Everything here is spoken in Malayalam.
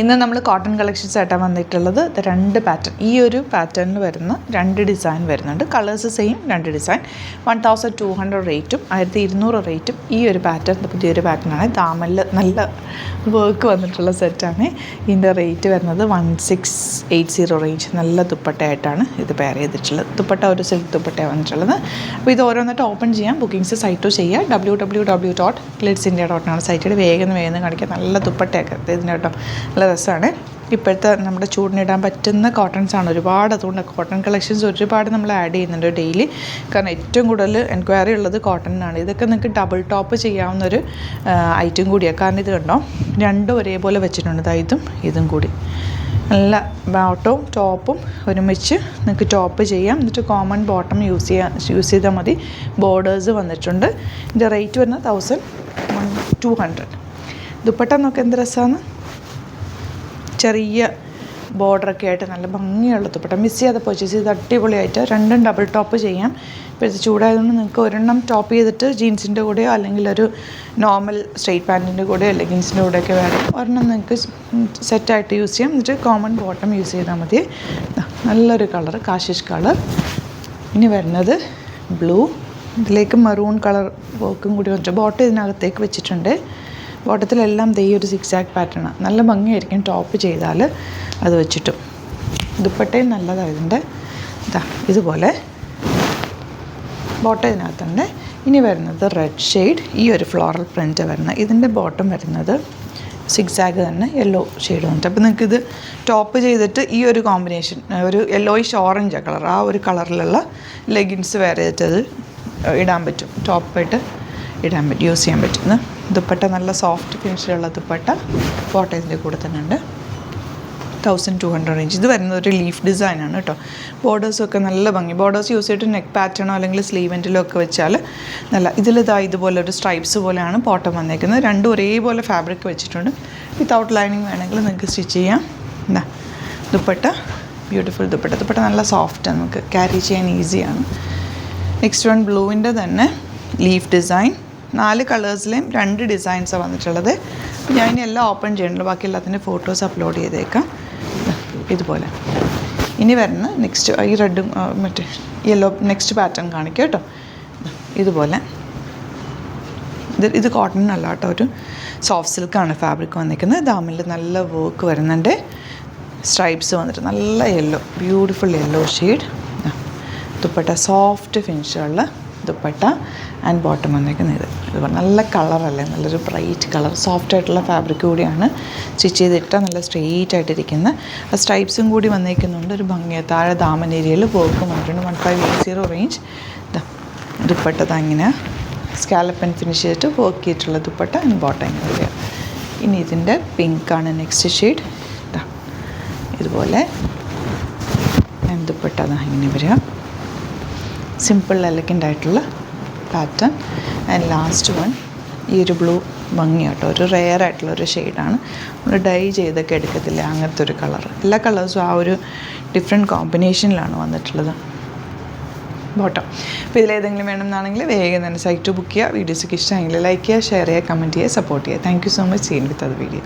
ഇന്ന് നമ്മൾ കോട്ടൺ കളക്ഷൻസ് ആയിട്ടാണ് വന്നിട്ടുള്ളത്. രണ്ട് പാറ്റേൺ, ഈ ഒരു പാറ്റേണിൽ വരുന്ന രണ്ട് ഡിസൈൻ വരുന്നുണ്ട്. കളേഴ്സ് സെയിം, രണ്ട് ഡിസൈൻ. 1200 റേറ്റും 1200 റേറ്റും. ഈ ഒരു പാറ്റേൺ പുതിയൊരു പാറ്റേണാണ്. ദാമനിൽ നല്ല വർക്ക് വന്നിട്ടുള്ള സെറ്റാണ്. ഇതിൻ്റെ റേറ്റ് വരുന്നത് 1680 റേഞ്ച്. നല്ല ദുപ്പട്ടയായിട്ടാണ് ഇത് പെയർ ചെയ്തിട്ടുള്ളത്. ദുപ്പട്ട ഒരു സിൽക്ക് ദുപ്പട്ടയാണ് വന്നിട്ടുള്ളത്. അപ്പോൾ ഇത് ഓരോന്നിട്ട് ഓപ്പൺ ചെയ്യാം. ബുക്കിംഗ്സ് സൈറ്റ് ചെയ്യുക. www.glitzindia.com സൈറ്റിൽ വേഗം കാണിക്കുക. നല്ല ദുപ്പട്ടയൊക്കെ ഇതിൻ്റെ കേട്ടോ, നല്ല രസമാണ്. ഇപ്പോഴത്തെ നമ്മുടെ ചൂടിനിടാൻ പറ്റുന്ന കോട്ടൺസാണ് ഒരുപാട്. അതുകൊണ്ട് കോട്ടൺ കളക്ഷൻസ് ഒരുപാട് നമ്മൾ ആഡ് ചെയ്യുന്നുണ്ട് ഡെയിലി. കാരണം ഏറ്റവും കൂടുതൽ എൻക്വയറി ഉള്ളത് കോട്ടണിനാണ്. ഇതൊക്കെ നിങ്ങൾക്ക് ഡബിൾ ടോപ്പ് ചെയ്യാവുന്നൊരു ഐറ്റം കൂടിയാണ്. കാരണം ഇത് കണ്ടോ, രണ്ടും ഒരേപോലെ വെച്ചിട്ടുണ്ട്. ഇതും കൂടി നല്ല ബോട്ടവും ടോപ്പും ഒരുമിച്ച് നിങ്ങൾക്ക് ടോപ്പ് ചെയ്യാം. എന്നിട്ട് കോമൺ ബോട്ടം യൂസ് ചെയ്താൽ മതി. ബോർഡേഴ്സ് വന്നിട്ടുണ്ട്. ഇതിൻ്റെ റേറ്റ് വരുന്നത് 1200. ദുപ്പട്ട നോക്ക് എന്ത് രസമാണ്. ചെറിയ ബോർഡറൊക്കെ ആയിട്ട് നല്ല ഭംഗിയുള്ള ദുപ്പട്ട. മിസ് ചെയ്യാതെ പർച്ചേസ് ചെയ്ത് അടിപൊളിയായിട്ട് രണ്ടും ഡബിൾ ടോപ്പ് ചെയ്യാം. ഇപ്പോഴത്തെ ചൂടായതുകൊണ്ട് നിങ്ങൾക്ക് ഒരെണ്ണം ടോപ്പ് ചെയ്തിട്ട് ജീൻസിൻ്റെ കൂടെയോ അല്ലെങ്കിൽ ഒരു നോർമൽ സ്ട്രെയിറ്റ് പാൻറ്റിൻ്റെ കൂടെയോ ലെഗിൻസിൻ്റെ കൂടെയൊക്കെ വേണം. ഒരെണ്ണം നിങ്ങൾക്ക് സെറ്റായിട്ട് യൂസ് ചെയ്യാം. എന്നിട്ട് കോമൺ ബോട്ടം യൂസ് ചെയ്താൽ മതി. നല്ലൊരു കളർ, കാശിഷ് കളർ. ഇനി വരുന്നത് ബ്ലൂ. ഇതിലേക്ക് മെറൂൺ കളർ വർക്കും കൂടി വെച്ചിട്ട് ബോട്ടം ഇതിനകത്തേക്ക് വെച്ചിട്ടുണ്ട്. ബോട്ടത്തിലെല്ലാം ഈ ഒരു സിക്സാക് പാറ്റേണാണ്. നല്ല ഭംഗിയായിരിക്കും ടോപ്പ് ചെയ്താൽ അത് വെച്ചിട്ടും. ദുപ്പട്ടയും നല്ലതാണ് ഇതിൻ്റെ. ഇതുപോലെ ബോട്ടം ഇതിനകത്തുണ്ട്. ഇനി വരുന്നത് റെഡ് ഷെയ്ഡ്. ഈ ഒരു ഫ്ലോറൽ പ്രിൻ്റ് വരുന്നത്. ഇതിൻ്റെ ബോട്ടം വരുന്നത് സിക്സാഗ് തന്നെ യെല്ലോ ഷെയ്ഡ് വന്നിട്ട്. അപ്പോൾ നിങ്ങൾക്കിത് ടോപ്പ് ചെയ്തിട്ട് ഈ ഒരു കോമ്പിനേഷൻ, ഒരു യെല്ലോയിഷ് ഓറഞ്ച് കളർ, ആ ഒരു കളറിലുള്ള ലെഗിൻസ് വെയർ ചെയ്തിട്ട് ഇടാൻ പറ്റും. ടോപ്പായിട്ട് ഇടാൻ പറ്റും, യൂസ് ചെയ്യാൻ പറ്റുന്ന ദുപ്പട്ട. നല്ല സോഫ്റ്റ് ഫിനിഷിലുള്ള ദുപ്പട്ട ബോട്ടം ഇതിൻ്റെ കൂടെ തന്നെ ഉണ്ട്. 1200 റേഞ്ച്. ഇത് വരുന്നത് ഒരു ലീഫ് ഡിസൈനാണ് കേട്ടോ. ബോർഡേഴ്സൊക്കെ നല്ല ഭംഗി. ബോർഡേഴ്സ് യൂസ് ചെയ്തിട്ട് നെക്ക് പാറ്റേണോ അല്ലെങ്കിൽ സ്ലീവെൻറ്റിലോ ഒക്കെ വെച്ചാൽ നല്ല. ഇതുപോലെ ഒരു സ്ട്രൈപ്സ് പോലെയാണ് ബോട്ടം വന്നേക്കുന്നത്. രണ്ടും ഒരേപോലെ ഫാബ്രിക് വെച്ചിട്ടുണ്ട്. വിത്തൗട്ട് ലൈനിങ് വേണമെങ്കിൽ നിങ്ങൾക്ക് സ്റ്റിച്ച് ചെയ്യാം. ദുപ്പട്ട ബ്യൂട്ടിഫുൾ ദുപ്പട്ട. ദുപ്പട്ട നല്ല സോഫ്റ്റാണ്, നമുക്ക് ക്യാരി ചെയ്യാൻ ഈസിയാണ്. നെക്സ്റ്റ് വൺ ബ്ലൂവിൻ്റെ തന്നെ ലീഫ് ഡിസൈൻ. 4 കളേഴ്സിലെയും 2 ഡിസൈൻസാണ് വന്നിട്ടുള്ളത്. ഞാൻ ഇനി എല്ലാം ഓപ്പൺ ചെയ്യണല്ലോ, ബാക്കി എല്ലാത്തിൻ്റെ ഫോട്ടോസ് അപ്ലോഡ് ചെയ്തേക്കാം. ഇതുപോലെ ഇനി വരുന്ന നെക്സ്റ്റ് ഈ റെഡും മറ്റേ യെല്ലോ നെക്സ്റ്റ് പാറ്റേൺ കാണിക്കുക കേട്ടോ. ഇതുപോലെ ഇത് കോട്ടൺ അല്ല കേട്ടോ, ഒരു സോഫ്റ്റ് സിൽക്കാണ് ഫാബ്രിക് വന്നിരിക്കുന്നത്. ദാമിൽ നല്ല വർക്ക് വരുന്നുണ്ട്. സ്ട്രൈപ്സ് വന്നിട്ട് നല്ല yellow, beautiful yellow shade. Dupatta soft ഫിനിഷുള്ള ദുപ്പട്ട ആൻഡ് ബോട്ടം വന്നേക്കുന്നത്. ഇത് നല്ല കളറല്ലേ, നല്ലൊരു ബ്രൈറ്റ് കളർ, സോഫ്റ്റ് ആയിട്ടുള്ള ഫാബ്രിക് കൂടിയാണ്. സ്റ്റിച്ച് ചെയ്തിട്ടാൽ നല്ല സ്ട്രെയിറ്റ് ആയിട്ടിരിക്കുന്ന ആ സ്ട്രൈപ്സും കൂടി വന്നേക്കുന്നുണ്ട്. ഒരു ഭംഗിയ താഴെ ദാമൻ ഏരിയയിൽ വർക്കും വന്നിട്ടുണ്ട്. 1580 റേഞ്ച്. ദുപ്പട്ട ഇങ്ങനെ സ്കാലപ്പ് ആൻഡ് ഫിനിഷ് ചെയ്തിട്ട് വർക്ക് ചെയ്തിട്ടുള്ള ദുപ്പട്ട ആൻഡ് ബോട്ടം ഇങ്ങനെ വരിക. ഇനി ഇതിൻ്റെ പിങ്കാണ് നെക്സ്റ്റ് ഷെയ്ഡ്. ഇതുപോലെ ദുപ്പട്ട ഇങ്ങനെ വരിക. സിമ്പിൾ എലഗൻ്റ് ആയിട്ടുള്ള പാറ്റേൺ. ആൻഡ് ലാസ്റ്റ് വൺ ഈ ഒരു ബ്ലൂ ഭംഗിയാട്ടോ, ഒരു റെയർ ആയിട്ടുള്ള ഒരു ഷെയ്ഡാണ്. നമ്മൾ ഡൈ ചെയ്തൊക്കെ എടുക്കത്തില്ല, അങ്ങനത്തെ ഒരു കളർ. എല്ലാ കളേഴ്സും ആ ഒരു ഡിഫറെൻറ്റ് കോമ്പിനേഷനിലാണ് വന്നിട്ടുള്ളത് ബോട്ടം. അപ്പോൾ ഇതിലേതെങ്കിലും വേണമെന്നാണെങ്കിൽ വേഗം തന്നെ സൈറ്റ് ബുക്ക് ചെയ്യുക. വീഡിയോസൊക്കെ ഇഷ്ടമെങ്കിൽ ലൈക്ക് ചെയ്യുക, ഷെയർ ചെയ്യുക, കമൻറ്റ് ചെയ്യുക, സപ്പോർട്ട് ചെയ്യുക. Thank you so much. Seen with അത് വീഡിയോ.